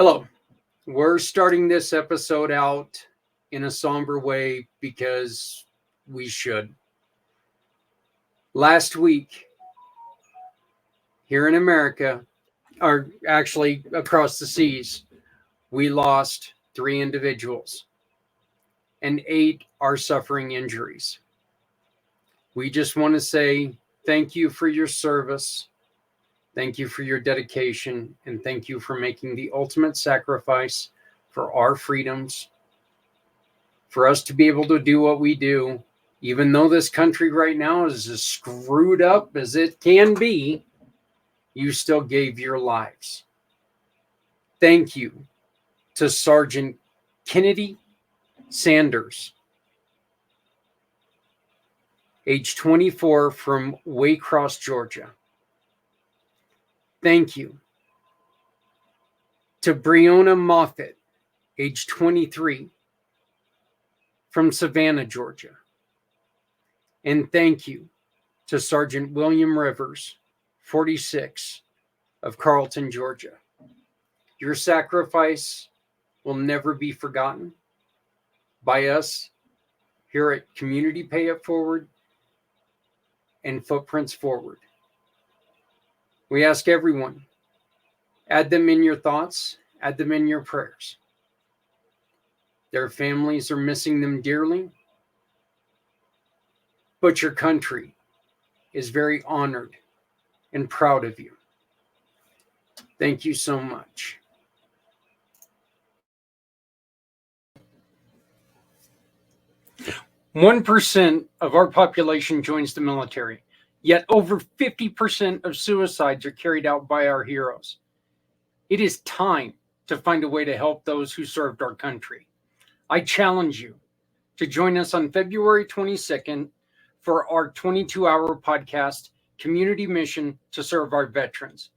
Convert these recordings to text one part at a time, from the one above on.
Hello. We're starting this episode out in a somber way because we should. Last week, here in America, or actually across the seas, we lost 3 individuals and 8 are suffering injuries. We just want to say thank you for your service. Thank you for your dedication, and thank you for making the ultimate sacrifice for our freedoms, for us to be able to do what we do, even though this country right now is as screwed up as it can be. You still gave your lives. Thank you to Sergeant Kennedy Sanders, age 24, from Waycross, Georgia. Thank you to Breonna Moffett, age 23, from Savannah, Georgia. And thank you to Sergeant William Rivers, 46, of Carlton, Georgia. Your sacrifice will never be forgotten by us here at Community Pay It Forward and Footprints Forward. We ask everyone, add them in your thoughts, add them in your prayers. Their families are missing them dearly, but your country is very honored and proud of you. Thank you so much. One 1% of our population joins the military, yet over 50% of suicides are carried out by our heroes. It is time to find a way to help those who served our country. I challenge you to join us on February 22nd for our 22-hour podcast, Community Mission to Serve Our Veterans.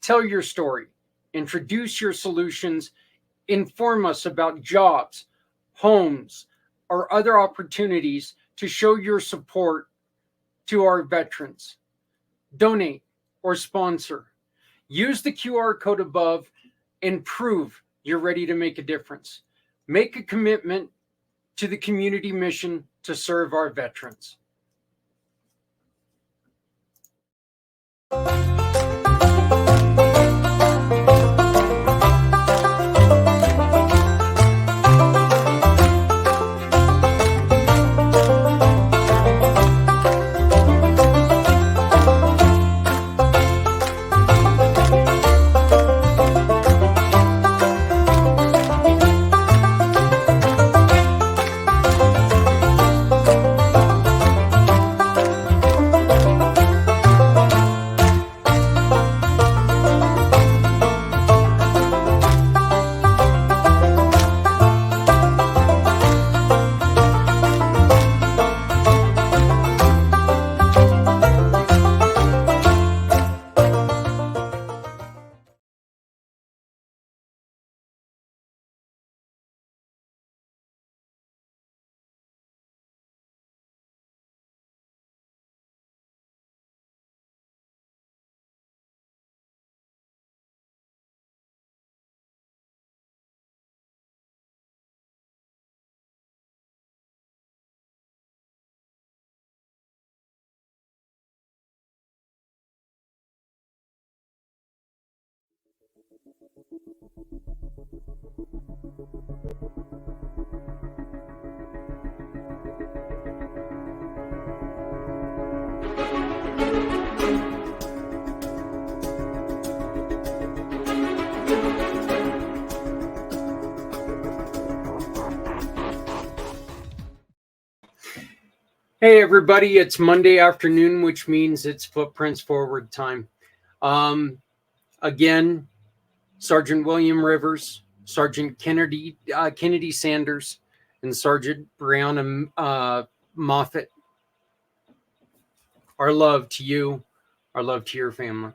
Tell your story, introduce your solutions, inform us about jobs, homes, or other opportunities to show your support to our veterans. Donate or sponsor. Use the QR code above and prove you're ready to make a difference. Make a commitment to the community mission to serve our veterans. Hey everybody, it's Monday afternoon, which means it's Footprints Forward time. Again, Sergeant William Rivers, Sergeant Kennedy Sanders, and Sergeant Breonna Moffett. Our love to you, our love to your family.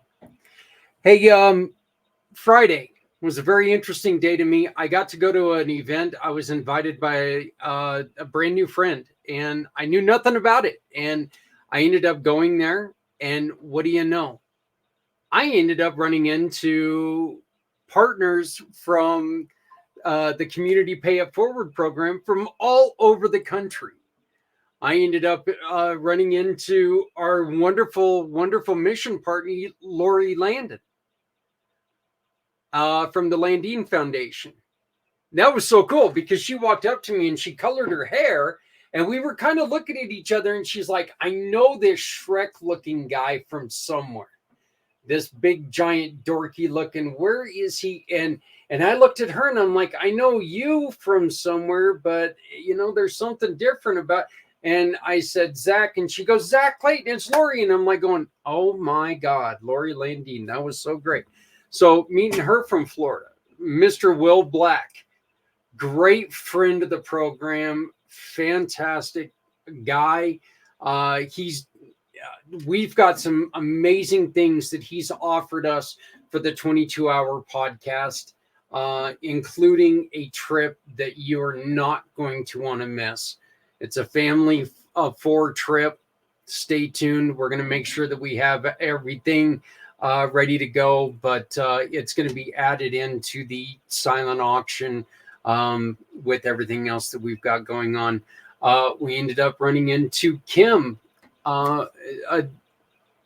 Hey, Friday was a very interesting day to me. I got to go to an event. I was invited by a brand new friend, and I knew nothing about it. And I ended up going there, and what do you know? I ended up running into partners from the Community Pay It Forward program from all over the country. I ended up running into our wonderful, wonderful mission partner, Lori Landon, from the Landine Foundation. That was so cool because she walked up to me and she colored her hair, and we were kind of looking at each other, and she's like, I know this Shrek looking guy from somewhere. This big, giant, dorky looking, where is he? And I looked at her and I'm like, I know you from somewhere, but there's something different about. And I said, Zach, and she goes, Zach Clayton, it's Lori. And I'm like going, oh my God, Lori Landine. That was so great. So meeting her from Florida, Mr. Will Black, great friend of the program, fantastic guy. We've got some amazing things that he's offered us for the 22-hour podcast, including a trip that you're not going to want to miss. It's a family of 4 trip. Stay tuned. We're going to make sure that we have everything ready to go, but it's going to be added into the silent auction with everything else that we've got going on. We ended up running into Kiim,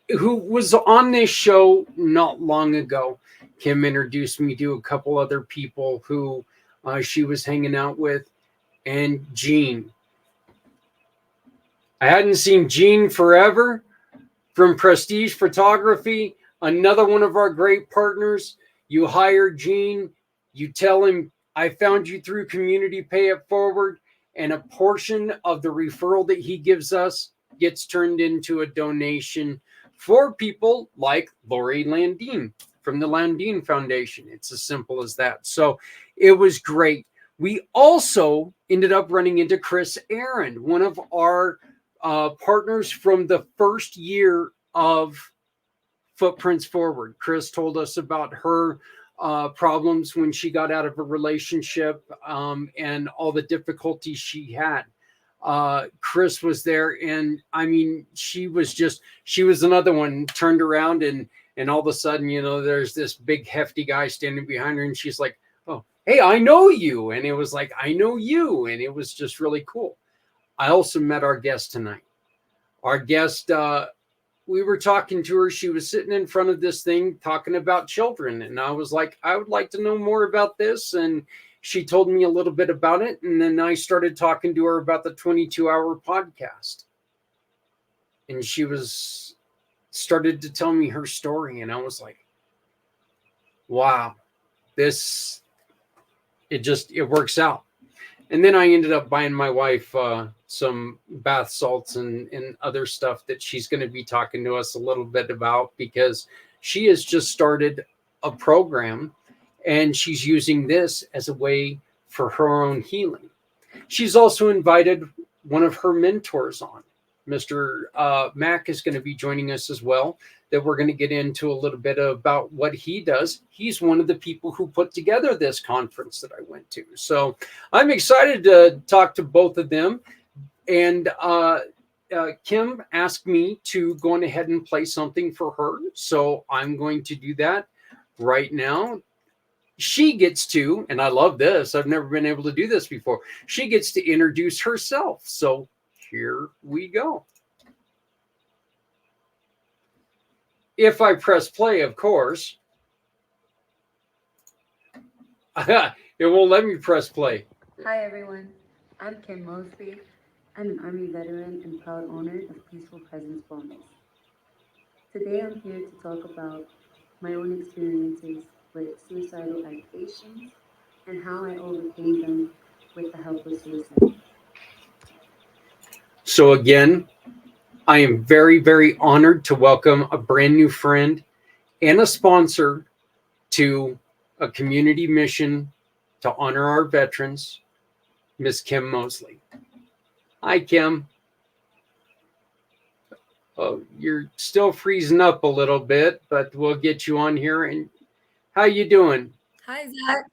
who was on this show not long ago. Kiim introduced me to a couple other people who she was hanging out with, and Gene. I hadn't seen Gene forever from Prestige Photography, another one of our great partners. You hire Gene, you tell him, I found you through Community Pay It Forward, and a portion of the referral that he gives us gets turned into a donation for people like Lori Landine from the Landine Foundation. It's as simple as that. So it was great. We also ended up running into Chris Aaron, one of our partners from the first year of Footprints Forward. Chris told us about her problems when she got out of a relationship and all the difficulties she had. Chris was there, and I mean, she was another one turned around, and all of a sudden, there's this big hefty guy standing behind her, and she's like, oh, hey, I know you. And it was like, I know you. And it was just really cool. I also met our guest tonight. Our guest, we were talking to her. She was sitting in front of this thing talking about children. And I was like, I would like to know more about this. And she told me a little bit about it. And then I started talking to her about the 22-hour podcast. And she started to tell me her story. And I was like, wow, it works out. And then I ended up buying my wife some bath salts and other stuff that she's going to be talking to us a little bit about, because she has just started a program and she's using this as a way for her own healing. She's also invited one of her mentors on. Mr. Mac is going to be joining us as well, that we're going to get into a little bit about what he does. He's one of the people who put together this conference that I went to. So I'm excited to talk to both of them. And Kiim asked me to go on ahead and play something for her. So I'm going to do that right now. She gets to, and I love this, I've never been able to do this before, she gets to introduce herself. So here we go. If I press play, of course, it won't let me press play. Hi everyone, I'm Kiim Mosely. I'm an Army veteran and proud owner of Peaceful Presence Wellness. Today I'm here to talk about my own experiences with suicidal ideations and how I overcame them with the help of suicide. So again, I am very, very honored to welcome a brand new friend and a sponsor to a community mission to honor our veterans, Miss Kiim Mosely. Hi, Kiim. Oh, you're still freezing up a little bit, but we'll get you on here. And how you doing? Hi, Zach.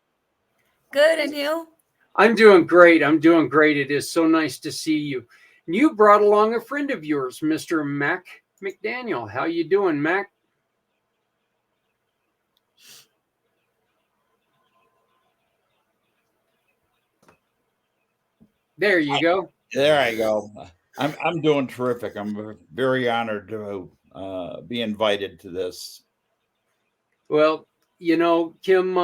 Good, and you? I'm doing great. It is so nice to see you. You brought along a friend of yours, Mr. Mac McDaniel. How you doing, Mac? There you go. There I go. I'm doing terrific. I'm very honored to be invited to this. Well, Kim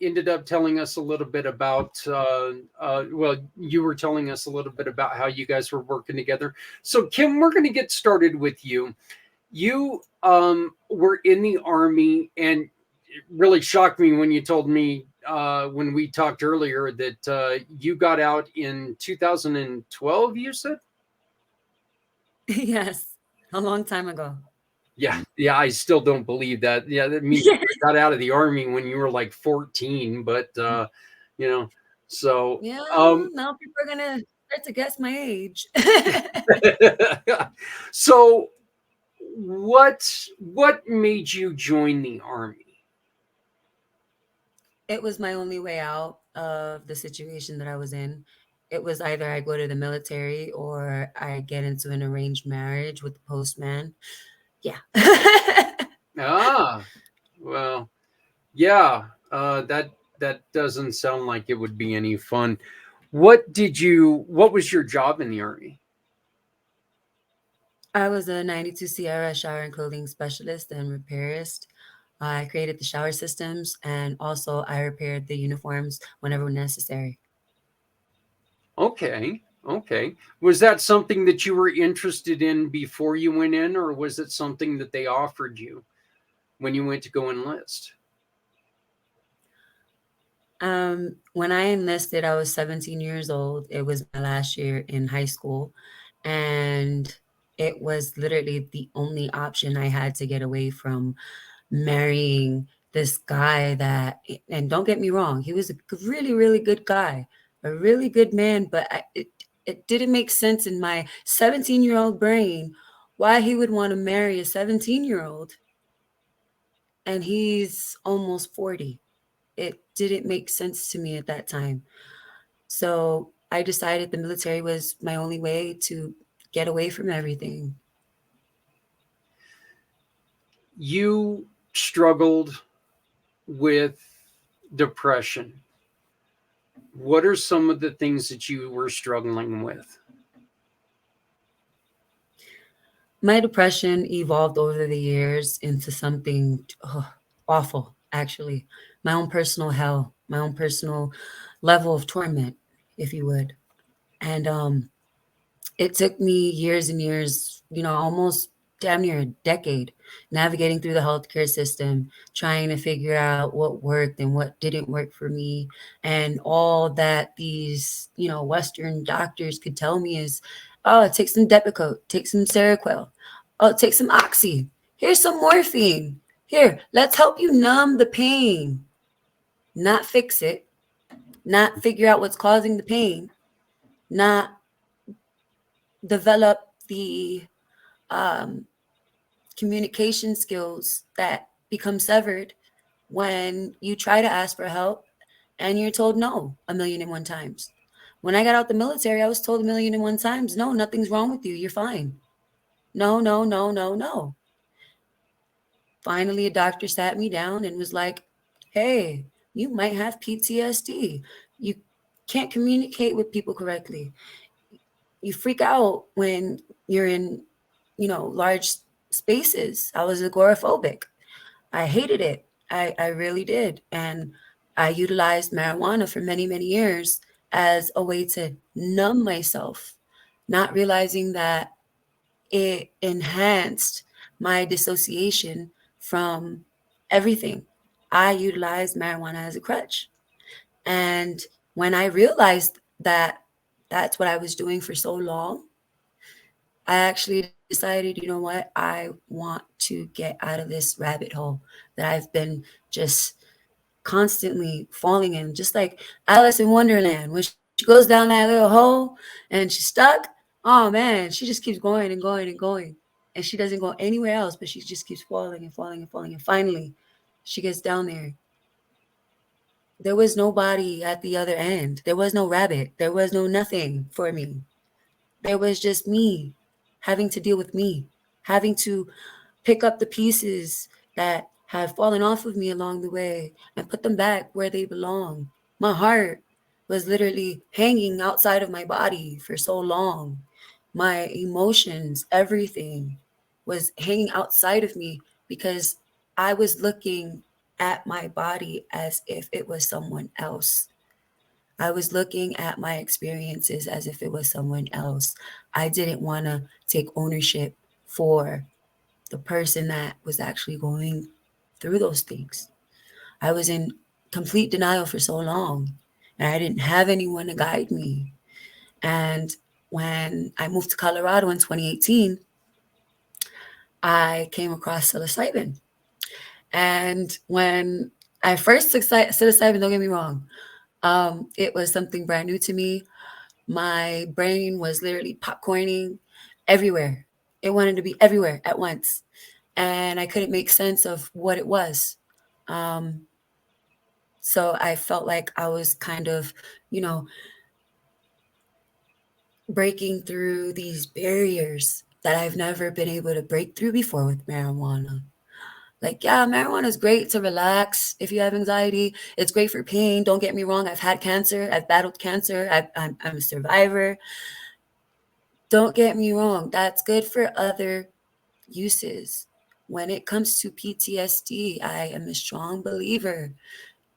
ended up telling us a little bit about, well, you were telling us a little bit about how you guys were working together. So, Kim, we're going to get started with you. You were in the Army, and it really shocked me when you told me when we talked earlier that you got out in 2012, you said? Yes, a long time ago. Yeah, I still don't believe that. Yeah, that means you got out of the Army when you were like 14, but you know, so Yeah, um now people are gonna start to guess my age. so what made you join the Army? It was my only way out of the situation that I was in. It was either I go to the military or I get into an arranged marriage with the postman. Yeah. Ah, well, yeah, that doesn't sound like it would be any fun. What was your job in the Army? I was a 92 Sierra shower and clothing specialist and repairist. I created the shower systems and also I repaired the uniforms whenever necessary. Okay. Okay. Was that something that you were interested in before you went in, or was it something that they offered you when you went to go enlist? When I enlisted, I was 17 years old. It was my last year in high school. And it was literally the only option I had to get away from marrying this guy that, and don't get me wrong, he was a really, really good guy, a really good man, but it didn't make sense in my 17-year-old brain why he would want to marry a 17-year-old and he's almost 40. It didn't make sense to me at that time. So I decided the military was my only way to get away from everything. You struggled with depression. What are some of the things that you were struggling with? My depression evolved over the years into something awful, actually. My own personal hell, my own personal level of torment, if you would. And it took me years and years, almost damn near a decade, navigating through the healthcare system, trying to figure out what worked and what didn't work for me. And all that these, Western doctors could tell me is, oh, take some Depakote, take some Seroquel, oh, take some Oxy. Here's some morphine. Here, let's help you numb the pain, not fix it, not figure out what's causing the pain, not develop the um, communication skills that become severed when you try to ask for help and you're told no a million and one times. When I got out the military, I was told a million and one times, no, nothing's wrong with you. You're fine. No, no, no, no, no. Finally, a doctor sat me down and was like, hey, you might have PTSD. You can't communicate with people correctly. You freak out when you're in, large spaces. I was agoraphobic. I hated it. I really did. And I utilized marijuana for many, many years as a way to numb myself, not realizing that it enhanced my dissociation from everything. I utilized marijuana as a crutch. And when I realized that that's what I was doing for so long, I actually decided, you know what? I want to get out of this rabbit hole that I've been just constantly falling in, just like Alice in Wonderland. When she goes down that little hole and she's stuck, oh man, she just keeps going and going and going. And she doesn't go anywhere else, but she just keeps falling and falling and falling. And finally, she gets down there. There was nobody at the other end. There was no rabbit. There was no nothing for me. There was just me having to deal with me, having to pick up the pieces that have fallen off of me along the way and put them back where they belong. My heart was literally hanging outside of my body for so long. My emotions, everything was hanging outside of me because I was looking at my body as if it was someone else. I was looking at my experiences as if it was someone else. I didn't want to take ownership for the person that was actually going through those things. I was in complete denial for so long, and I didn't have anyone to guide me. And when I moved to Colorado in 2018, I came across psilocybin. And when I first took psilocybin, don't get me wrong, it was something brand new to me. My brain was literally popcorning everywhere. It wanted to be everywhere at once. And I couldn't make sense of what it was. Um, so I felt like I was kind of, you know, breaking through these barriers that I've never been able to break through before with marijuana. Like, yeah, marijuana is great to relax if you have anxiety. It's great for pain. Don't get me wrong. I've had cancer. I've battled cancer. I'm a survivor. Don't get me wrong. That's good for other uses. When it comes to PTSD, I am a strong believer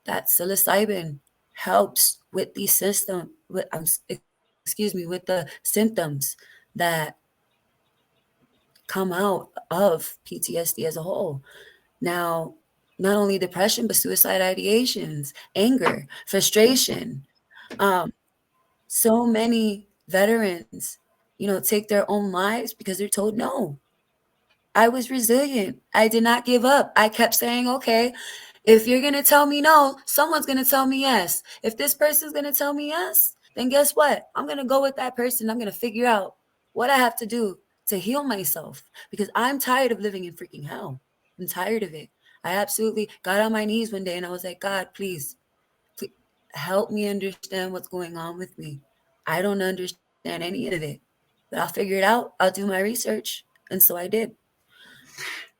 that psilocybin helps with the system, excuse me, with the symptoms that come out of PTSD as a whole. Now, not only depression, but suicide ideations, anger, frustration. Um, so many veterans, take their own lives because they're told no. I was resilient. I did not give up. I kept saying, okay, if you're going to tell me no, someone's going to tell me yes. If this person's going to tell me yes, then guess what? I'm going to go with that person. I'm going to figure out what I have to do to heal myself because I'm tired of living in freaking hell. I'm tired of it. I absolutely got on my knees one day and I was like, God, please help me understand what's going on with me. I don't understand any of it, but I'll figure it out. I'll do my research. And so I did.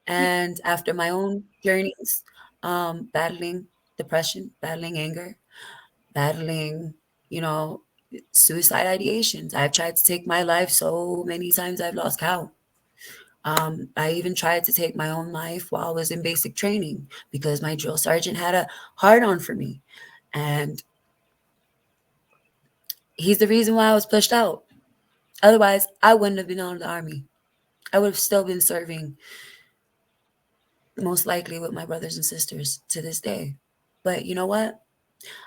And after my own journeys, battling depression, battling anger, battling, you know, suicide ideations, I've tried to take my life so many times I've lost count. I even tried to take my own life while I was in basic training because my drill sergeant had a hard on for me. And he's the reason why I was pushed out. Otherwise, I wouldn't have been out of the army. I would have still been serving, most likely with my brothers and sisters to this day. But you know what?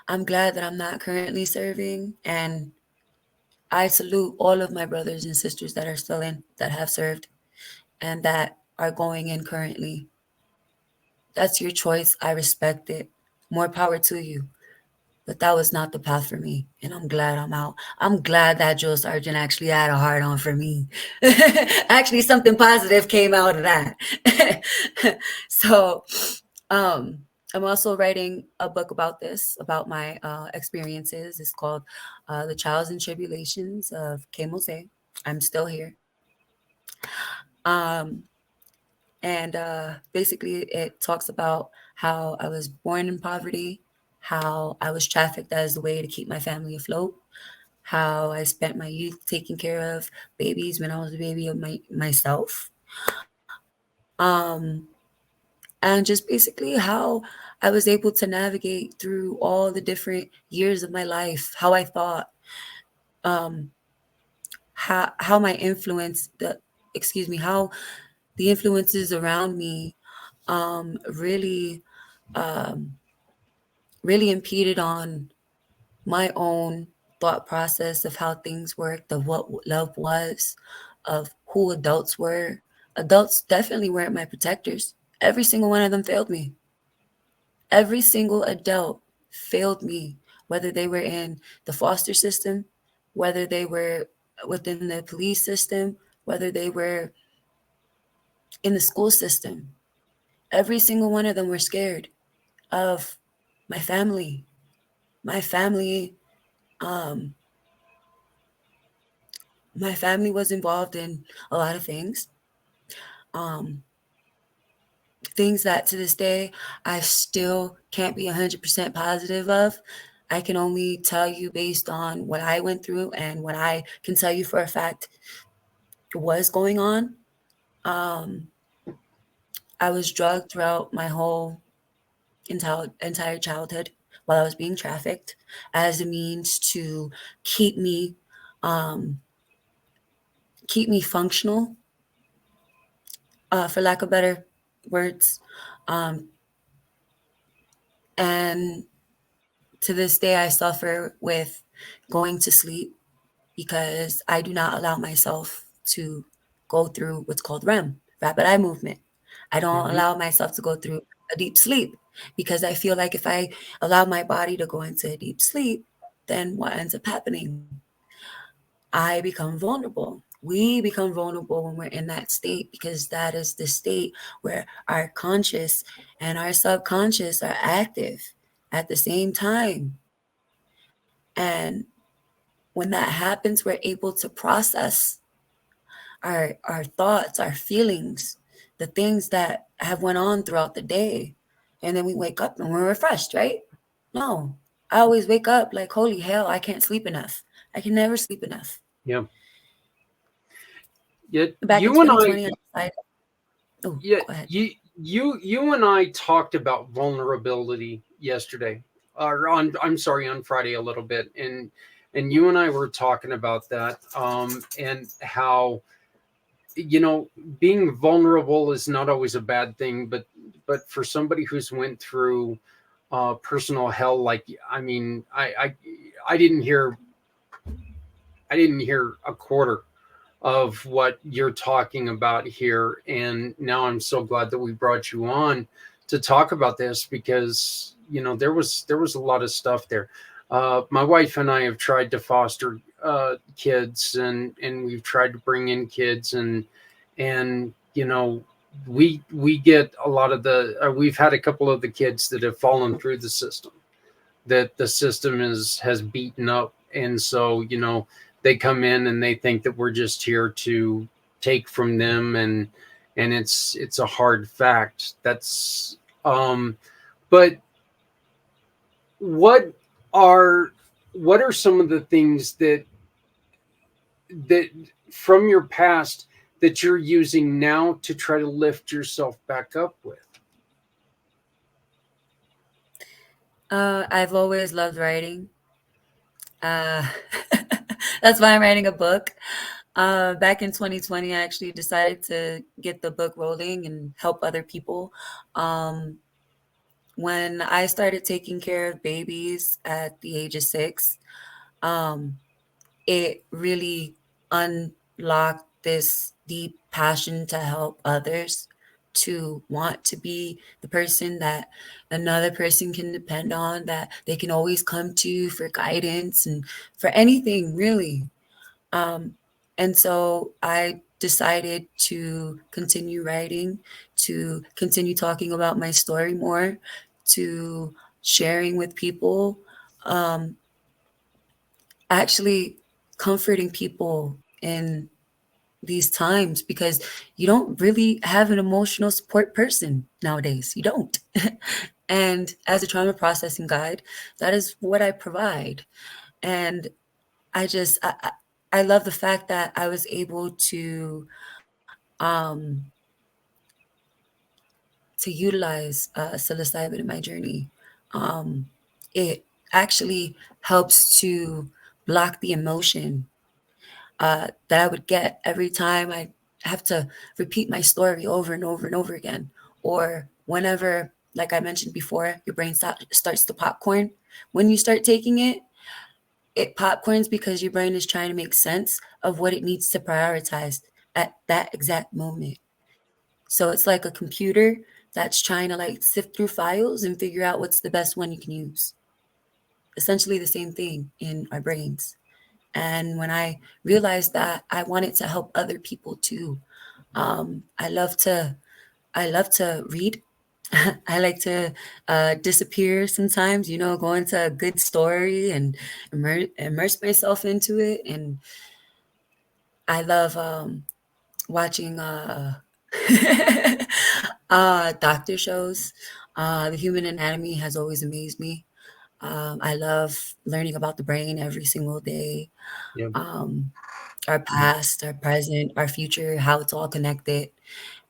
I'm glad that I'm not currently serving. And I salute all of my brothers and sisters that are still in, that have served, and that are going in currently. That's your choice. I respect it. More power to you. But that was not the path for me. And I'm glad I'm out. I'm glad that drill sergeant actually had a hard on for me. Actually, something positive came out of that. So, I'm also writing a book about this, about my experiences. It's called The Trials and Tribulations of Kiim Mosely. I'm still here. Um, and basically, it talks about how I was born in poverty, how I was trafficked as a way to keep my family afloat, how I spent my youth taking care of babies when I was a baby of myself. Um, and just basically how I was able to navigate through all the different years of my life, how I thought, um, how my influence, how the influences around me really, um, really impeded on my own thought process of how things worked, of what love was, of who adults were. Adults definitely weren't my protectors. Every single one of them failed me. Every single adult failed me, whether they were in the foster system, whether they were within the police system, whether they were in the school system. Every single one of them were scared of my family. My family, um, my family was involved in a lot of things. Um, Things that to this day I still can't be 100% positive of. I can only tell you based on what I went through and what I can tell you for a fact was going on. Um, I was drugged throughout my whole entire childhood while I was being trafficked as a means to keep me um, keep me functional, for lack of better words. Um, and to this day, I suffer with going to sleep because I do not allow myself to go through what's called REM, rapid eye movement. I don't Mhm. allow myself to go through a deep sleep because I feel like if I allow my body to go into a deep sleep, then what ends up happening? I become vulnerable. We become vulnerable when we're in that state because that is the state where our conscious and our subconscious are active at the same time. And when that happens, we're able to process our thoughts, our feelings, the things that have went on throughout the day. And then we wake up and we're refreshed, right? No. I always wake up like, holy hell, I can't sleep enough. I can never sleep enough. Yeah. Yet Back in you and 2020, I decided, oh, yeah, go ahead. you and I talked about vulnerability yesterday, or on I'm sorry, on Friday a little bit, and you and I were talking about that, and how being vulnerable is not always a bad thing, but for somebody who's went through personal hell, like I mean, I didn't hear a quarter of what you're talking about here. And now I'm so glad that we brought you on to talk about this because there was a lot of stuff there. My wife and I have tried to foster kids, and we've tried to bring in kids, and we get a lot of the we've had a couple of the kids that have fallen through the system, that the system has beaten up. And so they come in and they think that we're just here to take from them, and it's a hard fact. That's but what are what are some of the things that from your past that you're using now to try to lift yourself back up with? I've always loved writing. Uh, that's why I'm writing a book. Back in 2020, I actually decided to get the book rolling and help other people. Um, when I started taking care of babies at the age of 6, um, it really unlocked this deep passion to help others, to want to be the person that another person can depend on, that they can always come to for guidance and for anything, really. Um, and so I decided to continue writing, to continue talking about my story more, to sharing with people, um, actually comforting people in these times because you don't really have an emotional support person nowadays. You don't. And as a trauma processing guide, that is what I provide. And I just, I love the fact that I was able um, to utilize psilocybin in my journey. Um, it actually helps to block the emotion that I would get every time I have to repeat my story over and over and over again. Or whenever, like I mentioned before, your brain starts to popcorn. When you start taking it, it popcorns because your brain is trying to make sense of what it needs to prioritize at that exact moment. So it's like a computer that's trying to like sift through files and figure out what's the best one you can use. Essentially the same thing in our brains. And when I realized that, I wanted to help other people too. Um, I love to I love to read. I like to disappear sometimes, go into a good story and immerse myself into it. And I love watching doctor shows. The human anatomy has always amazed me. I love learning about the brain every single day. Yeah. Um, our past, our present, our future, how it's all connected,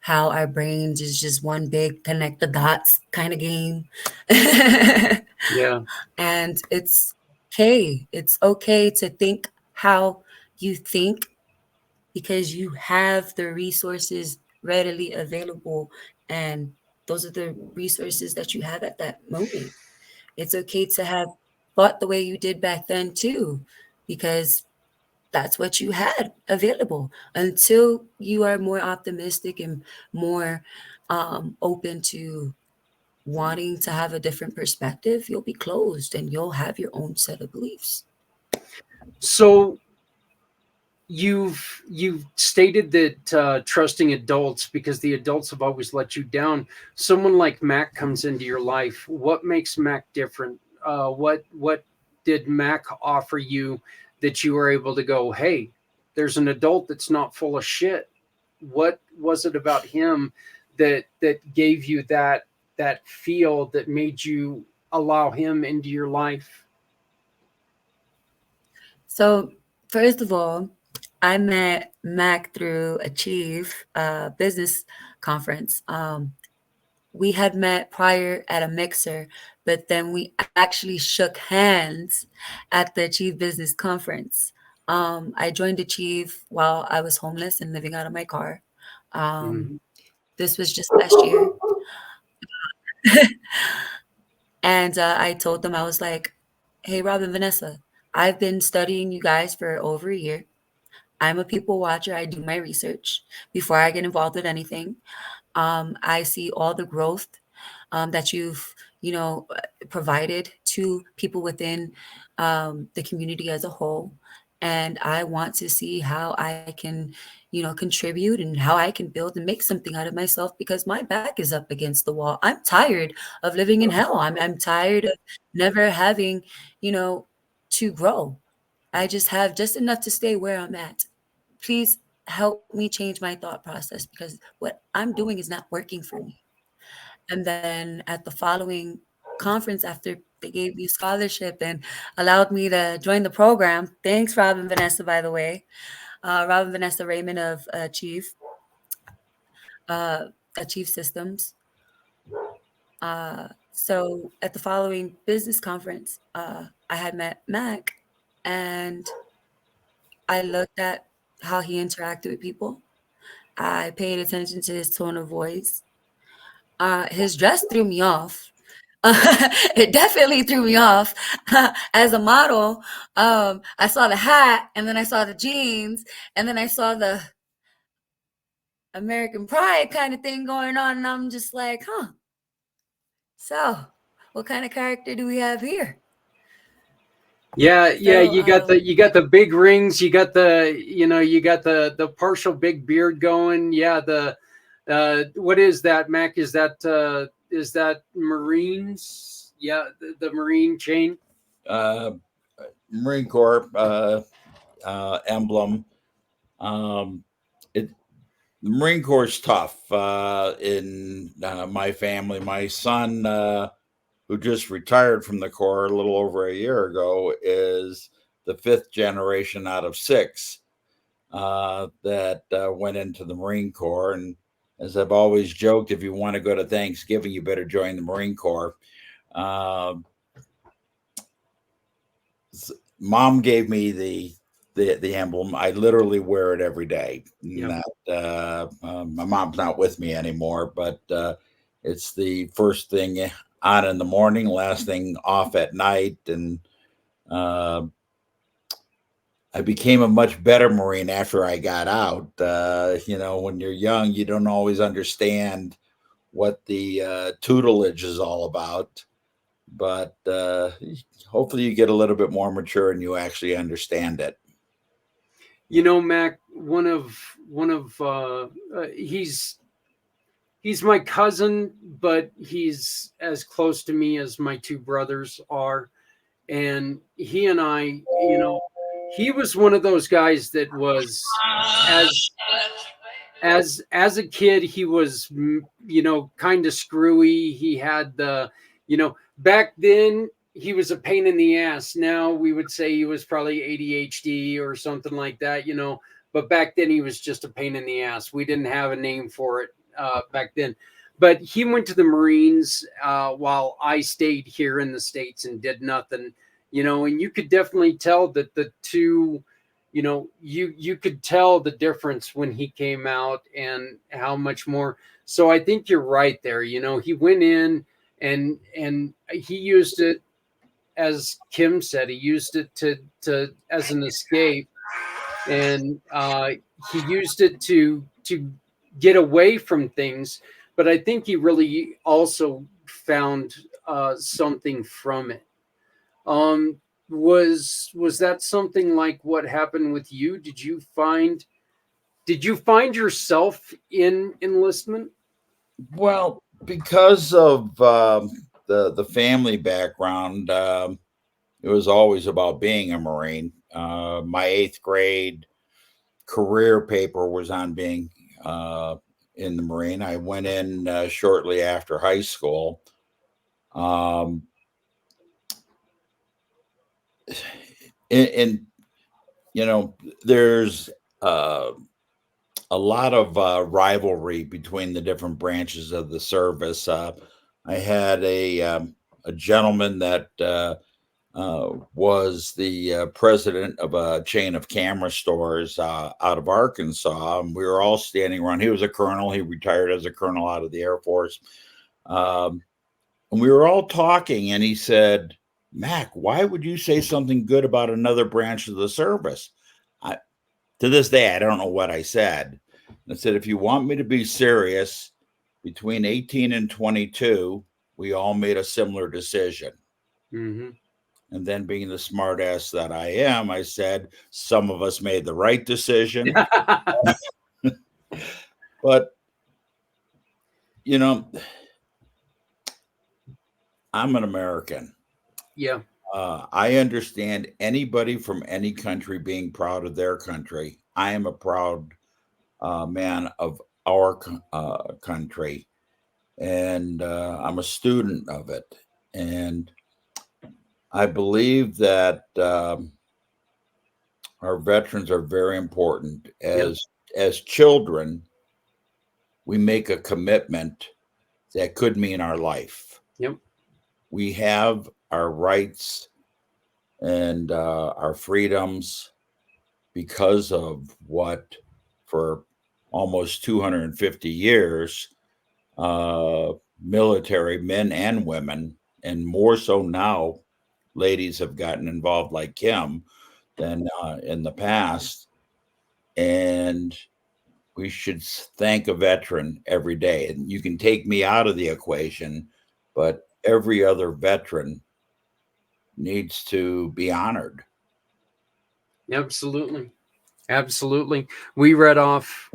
how our brains is just one big connect the dots kind of game. Yeah. And it's okay. It's okay to think how you think because you have the resources readily available. And those are the resources that you have at that moment. It's okay to have thought the way you did back then, too, because that's what you had available until you are more optimistic and more open to wanting to have a different perspective. You'll be closed and you'll have your own set of beliefs. So you've stated that trusting adults because the adults have always let you down. Someone like Mac comes into your life. What makes Mac different? What did Mac offer you that you were able to go, hey, there's an adult that's not full of shit? What was it about him that gave you that feel that made you allow him into your life? So, first of all, I met Mac through Achieve business conference. We had met prior at a mixer, but then we actually shook hands at the Achieve Business Conference. I joined Achieve while I was homeless and living out of my car. Um, Mhm. this was just last year. And I told them, I was like, hey, Rob and Vanessa, I've been studying you guys for over a year. I'm a people watcher. I do my research before I get involved with anything. I see all the growth that you've, provided to people within the community as a whole. And I want to see how I can, contribute and how I can build and make something out of myself because my back is up against the wall. I'm tired of living in hell. I'm tired of never having, you know, to grow. I just have just enough to stay where I'm at. Please help me change my thought process because what I'm doing is not working for me. And then at the following conference, after they gave me scholarship and allowed me to join the program, thanks, Rob and Vanessa, by the way, Rob and Vanessa Raymond of uh, Achieve Systems. So at the following business conference, I had met Mac and I looked at how he interacted with people. I paid attention to his tone of voice. His dress threw me off. It definitely threw me off. As a model, I saw the hat, and then I saw the jeans, and then I saw the American Pride kind of thing going on, and I'm just like, huh. So, what kind of character do we have here? Yeah, yeah, So, you got the big rings, you got the partial big beard going. Yeah, the what is that, Mac? Is that Marines? Yeah, the Marine chain. Uh, Marine Corps emblem. Um, it The Marine Corps is tough in my family. My son, who just retired from the Corps a little over a year ago, is the fifth generation out of six that went into the Marine Corps. And as I've always joked, if you want to go to Thanksgiving, you better join the Marine Corps. Uh, Mom gave me the emblem. I literally wear it every day. Yeah. My mom's not with me anymore, but it's the first thing on in the morning, last thing off at night, and uh, I became a much better Marine after I got out. When you're young, you don't always understand what the tutelage is all about, but hopefully you get a little bit more mature and you actually understand it. Mac, he's my cousin, but he's as close to me as my two brothers are. And he and I, he was one of those guys that was as as a kid, he was kind of screwy. He had back then he was a pain in the ass. Now we would say he was probably ADHD or something like that, you know. But back then he was just a pain in the ass. We didn't have a name for it back then. But he went to the Marines while I stayed here in the States and did nothing, you know. And you could definitely tell that the two, you know, you could tell the difference when he came out and how much more. So I think you're right there. You know, he went in and he used it, as Kim said, he used it to as an escape, and he used it to get away from things. But I think he really also found something from it. Um, was that something like what happened with you? Did you find yourself in enlistment? Well, because of the family background, it was always about being a Marine. My eighth grade career paper was on being uh, in the Marine. I went in shortly after high school. Um, and, you know, there's uh, a lot of rivalry between the different branches of the service. I had a gentleman that was the president of a chain of camera stores out of Arkansas. And we were all standing around. He was a colonel. He retired as a colonel out of the Air Force. Um, and we were all talking, and he said, Mac, why would you say something good about another branch of the service? I, to this day, I don't know what I said. I said, if you want me to be serious, between 18 and 22, we all made a similar decision. Mm-hmm. And then, being the smartass that I am, I said, some of us made the right decision. But, you know, I'm an American. Yeah. I understand anybody from any country being proud of their country. I am a proud man of our country, and I'm a student of it. And I believe that our veterans are very important. Yep. As children, we make a commitment that could mean our life. Yep. We have our rights and our freedoms because of what, for almost 250 years, uh, military men and women, and more so now, ladies have gotten involved like Kim than in the past. And we should thank a veteran every day. And you can take me out of the equation, but every other veteran needs to be honored. Absolutely. Absolutely. We read off,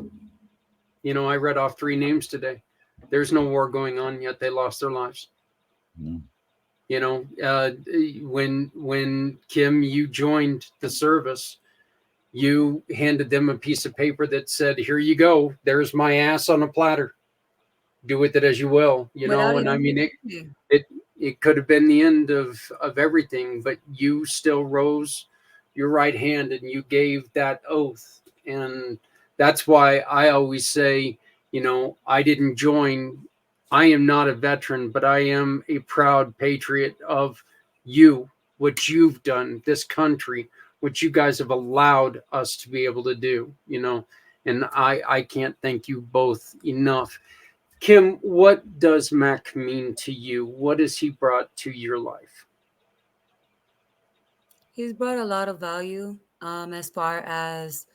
I read off three names today. There's no war going on, yet they lost their lives. Mm. You know, when Kim, you joined the service, you handed them a piece of paper that said, "Here you go. There's my ass on a platter. Do with it as you will." You without know, and I even mean thinking. it it could have been the end of everything, but you still rose your right hand and you gave that oath. And that's why I always say, I didn't join, I am not a veteran, but I am a proud patriot of you, what you've done, this country, what you guys have allowed us to be able to do, and I can't thank you both enough. Kim, what does Mac mean to you? What has he brought to your life? He's brought a lot of value as far as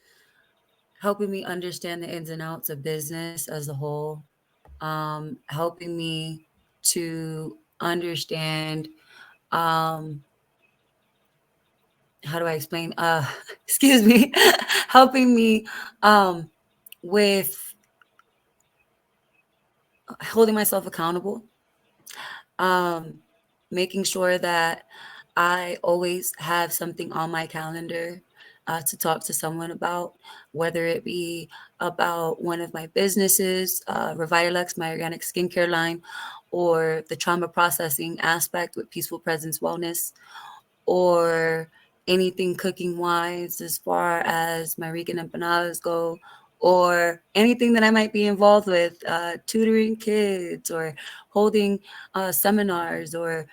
helping me understand the ins and outs of business as a whole, helping me to understand, um, how do I explain? Excuse me, helping me um, with holding myself accountable, um, making sure that I always have something on my calendar to talk to someone about, whether it be about one of my businesses, Revitalux, my organic skincare line, or the trauma processing aspect with Peaceful Presence Wellness, or anything cooking wise as far as my Rican empanadas go, or anything that I might be involved with, tutoring kids or holding seminars or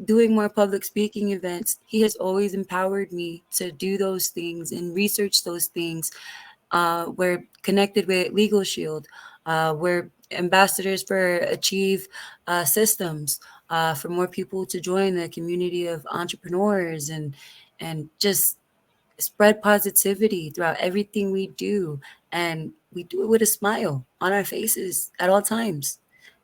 doing more public speaking events. He has always empowered me to do those things and research those things. We're connected with Legal Shield. We're ambassadors for Achieve Systems, for more people to join the community of entrepreneurs and just spread positivity throughout everything we do. And we do it with a smile on our faces at all times.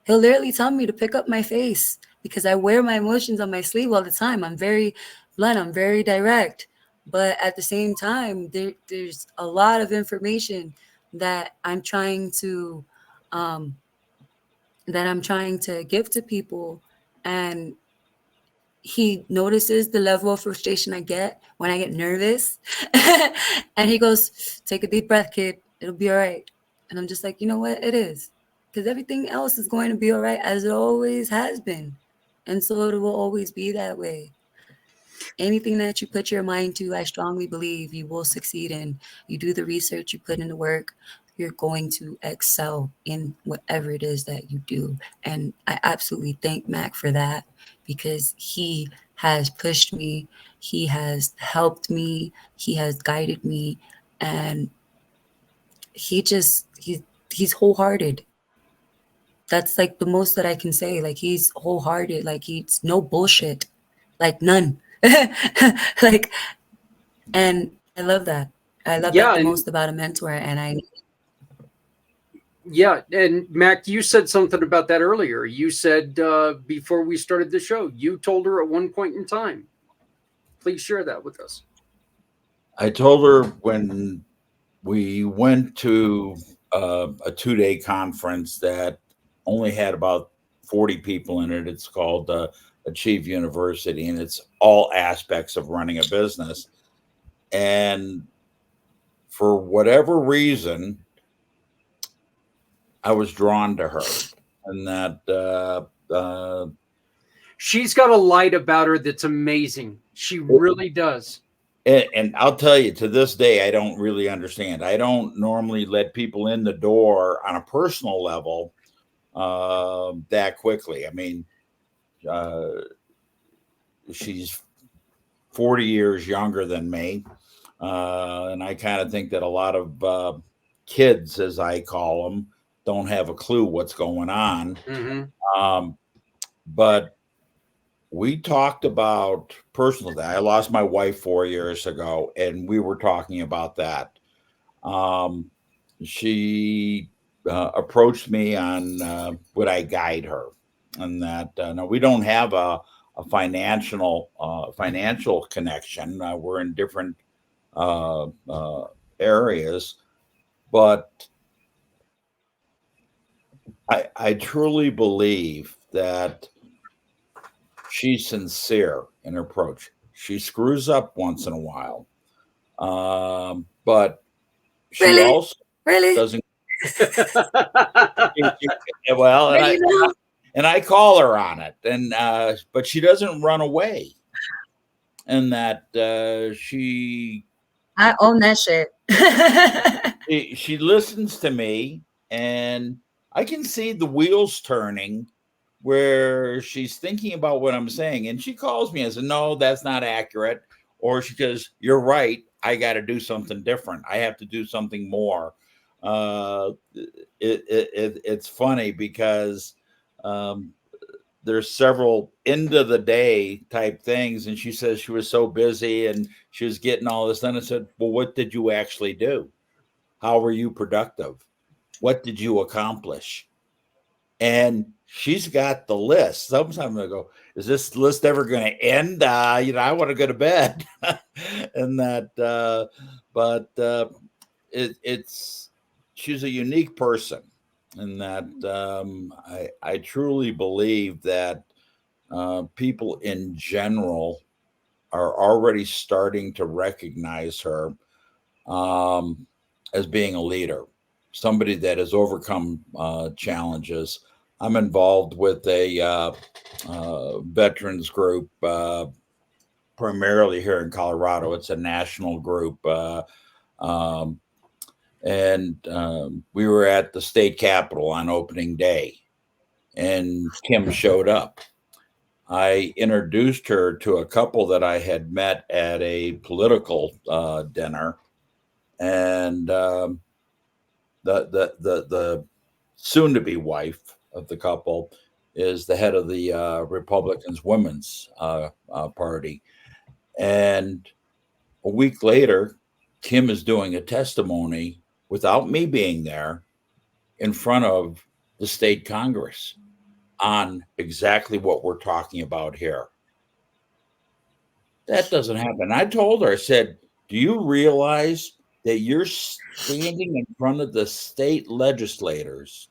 He'll literally tell me to pick up my face because I wear my emotions on my sleeve all the time. I'm very blunt, I'm very direct. But at the same time, there's a lot of information that um, I'm trying to give to people, and he notices the level of frustration I get when I get nervous. And he goes, "Take a deep breath, kid. It'll be all right." And I'm just like, you know what? It is. Because everything else is going to be all right, as it always has been. And so it will always be that way. Anything that you put your mind to, I strongly believe you will succeed in. You do the research, you put in the work, you're going to excel in whatever it is that you do. And I absolutely thank Mac for that, because he has pushed me, he has helped me, he has guided me, and he's wholehearted. That's like the most that I can say. Like, he's wholehearted, like he's no bullshit, like none. Like, and I love that. I love that Yeah, the and most about a mentor. And I yeah, and Mac, you said something about that earlier. You said before we started the show, you told her at one point in time. Please share that with us. I told her when we went to a 2 day conference that only had about 40 people in it. It's called Achieve University, and it's all aspects of running a business. And for whatever reason, I was drawn to her, and that She's got a light about her that's amazing. She really does. and I'll tell you, to this day, I don't really understand. I don't normally let people in the door on a personal level that quickly. I mean, uh, she's 40 years younger than me. And I kind of think that a lot of kids, as I call them, don't have a clue what's going on. Mm-hmm. But we talked about personal. I lost my wife 4 years ago, and we were talking about that. Um, she approached me on would I guide her, and that no, we don't have a financial connection. We're in different areas, but I truly believe that she's sincere in her approach. She screws up once in a while, but she really, also really, doesn't. Well, but you know, and I call her on it, and but she doesn't run away, and that I own that shit. she listens to me, and I can see the wheels turning where she's thinking about what I'm saying, and she calls me and says, "No, that's not accurate," or she goes, "You're right. I got to do something different. I have to do something more." It's funny because um, there's several end of the day type things, and she says she was so busy and she was getting all this done. I said, "Well, what did you actually do? How were you productive? What did you accomplish?" And she's got the list. Sometimes I go, "Is this list ever going to end?" I want to go to bed, and that. But it's she's a unique person, and that I truly believe that people in general are already starting to recognize her as being a leader, somebody that has overcome challenges, I'm involved with a veterans group, primarily here in Colorado. It's a national group. Um, and we were at the state capitol on opening day, and Kim showed up. I introduced her to a couple that I had met at a political dinner, and the soon to be wife of the couple is the head of the Republicans Women's Party. And a week later, Kim is doing a testimony without me being there in front of the state Congress on exactly what we're talking about here. That doesn't happen. I told her, I said, do you realize that you're standing in front of the state legislators?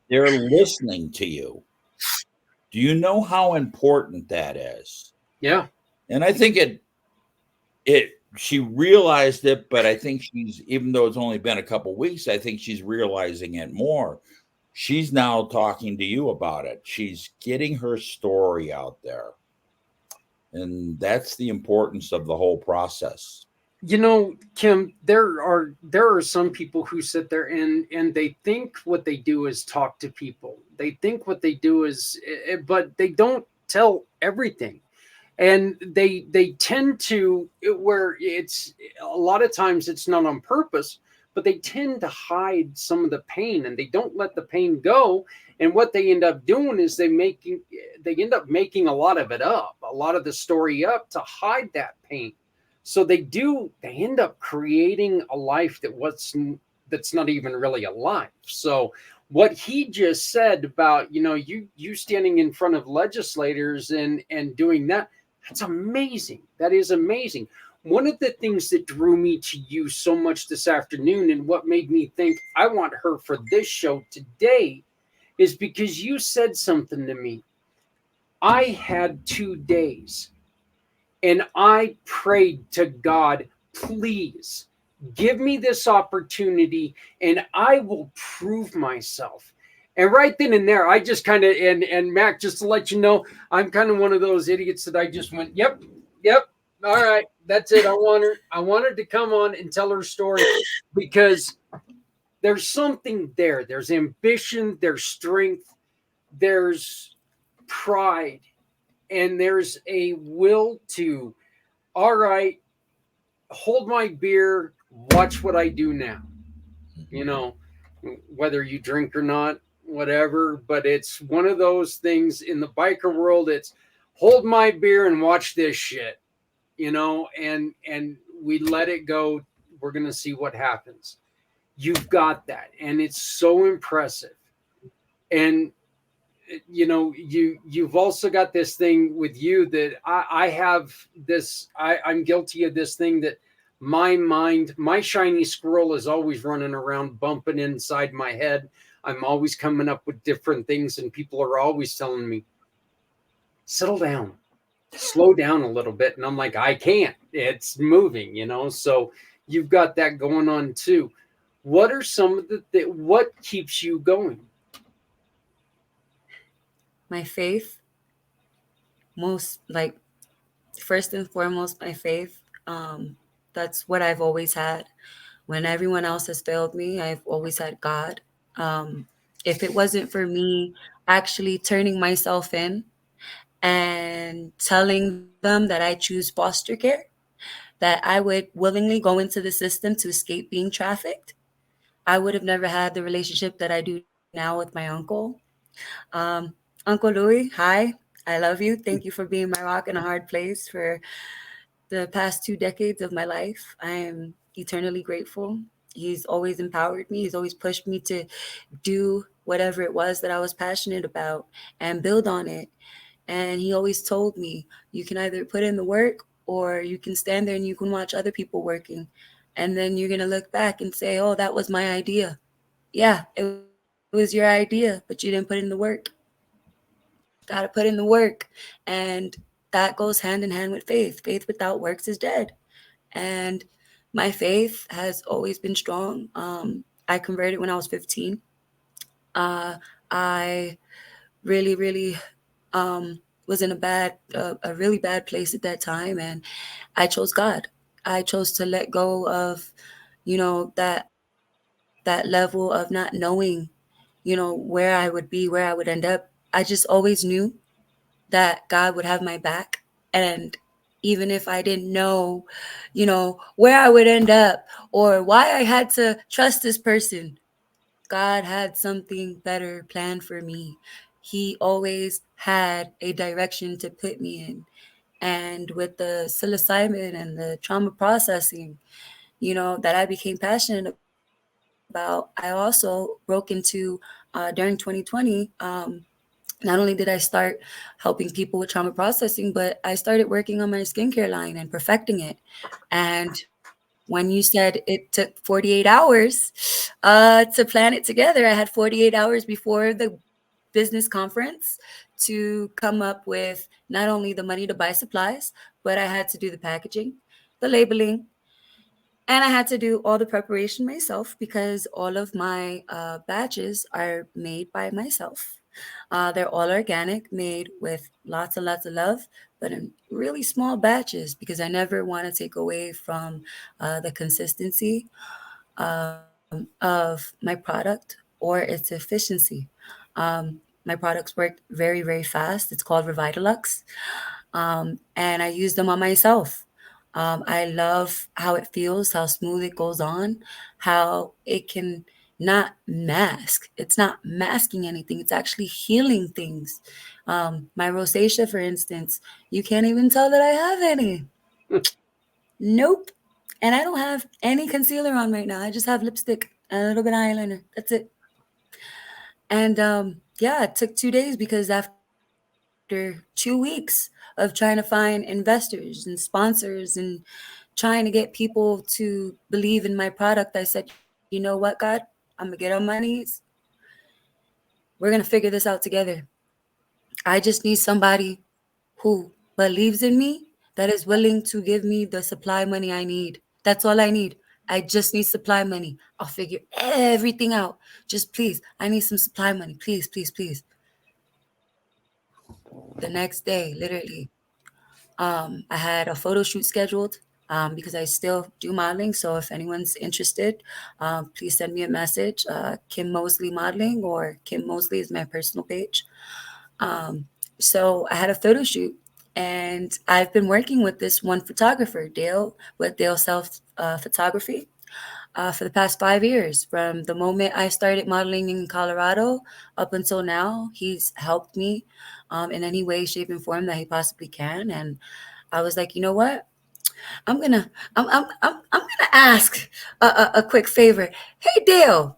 They're listening to you. Do you know how important that is? Yeah. And I think she realized it, but I think she's, even though it's only been a couple weeks, I think she's realizing it more. She's now talking to you about it. She's getting her story out there. And that's the importance of the whole process. Kim, there are some people who sit there and they think what they do is talk to people. They think what they do is, but they don't tell everything. And they tend to, where it's a lot of times it's not on purpose, but they tend to hide some of the pain and they don't let the pain go. And what they end up doing is they end up making a lot of it up, a lot of the story up to hide that pain. So they end up creating a life that's not even really a life. So what he just said about, you standing in front of legislators and doing that, that's amazing. That is amazing. One of the things that drew me to you so much this afternoon and what made me think I want her for this show today is because you said something to me. I had 2 days and I prayed to God, please give me this opportunity and I will prove myself. And right then and there, I just kind of, and Mac, just to let you know, I'm kind of one of those idiots that I just went, yep, yep, all right, that's it. I want her to come on and tell her story because there's something there. There's ambition, there's strength, there's pride, and there's a will to, all right, hold my beer, watch what I do now. You know, whether you drink or not, whatever, but it's one of those things in the biker world. It's hold my beer and watch this shit, and we let it go. We're going to see what happens. You've got that. And it's so impressive. And you've also got this thing with you that I have this, I'm guilty of this thing that my mind, my shiny squirrel is always running around bumping inside my head. I'm always coming up with different things and people are always telling me, settle down, slow down a little bit. And I'm like, I can't, it's moving, so you've got that going on too. What are some of what keeps you going? My faith, most like first and foremost, my faith. That's what I've always had. When everyone else has failed me, I've always had God. Um, if it wasn't for me actually turning myself in and telling them that I choose foster care, that I would willingly go into the system to escape being trafficked, I would have never had the relationship that I do now with my uncle. Um, Uncle Louis, hi. I love you. Thank you for being my rock in a hard place for the past 2 decades of my life. I am eternally grateful. He's always empowered me. He's always pushed me to do whatever it was that I was passionate about and build on it. And he always told me, you can either put in the work or you can stand there and you can watch other people working. And then you're going to look back and say, oh, that was my idea. Yeah, it was your idea, but you didn't put in the work. Got to put in the work. And that goes hand in hand with faith. Faith without works is dead. And my faith has always been strong. I converted when I was 15. I really was in a really bad place at that time, and I chose God. I chose to let go of, that level of not knowing, where I would be, where I would end up. I just always knew that God would have my back. And even if I didn't know, where I would end up or why I had to trust this person, God had something better planned for me. He always had a direction to put me in. And with the psilocybin and the trauma processing, that I became passionate about, I also broke into, during 2020, not only did I start helping people with trauma processing, but I started working on my skincare line and perfecting it. And when you said it took 48 hours to plan it together, I had 48 hours before the business conference to come up with not only the money to buy supplies, but I had to do the packaging, the labeling, and I had to do all the preparation myself because all of my batches are made by myself. They're all organic, made with lots and lots of love, but in really small batches because I never want to take away from the consistency of my product or its efficiency. My products work very, very fast. It's called Revitalux, and I use them on myself. I love how it feels, how smooth it goes on, how it can not mask. It's not masking anything. It's actually healing things. My rosacea, for instance, you can't even tell that I have any. Nope. And I don't have any concealer on right now. I just have lipstick and a little bit of eyeliner. That's it. And yeah, it took 2 days because after 2 weeks of trying to find investors and sponsors and trying to get people to believe in my product, I said, you know what, God? I'm going to get on my knees. We're going to figure this out together. I just need somebody who believes in me, that is willing to give me the supply money I need. That's all I need. I just need supply money. I'll figure everything out. Just please, I need some supply money. Please, please, please. The next day, literally, I had a photo shoot scheduled because I still do modeling. So if anyone's interested, please send me a message. Kiim Mosely Modeling, or Kiim Mosely is my personal page. Um, so I had a photo shoot, and I've been working with this one photographer, Dale, with Dale Self Photography, for the past 5 years. From the moment I started modeling in Colorado up until now, he's helped me in any way, shape, and form that he possibly can. And I was like, you know what? I'm gonna ask a quick favor. Hey, Dale,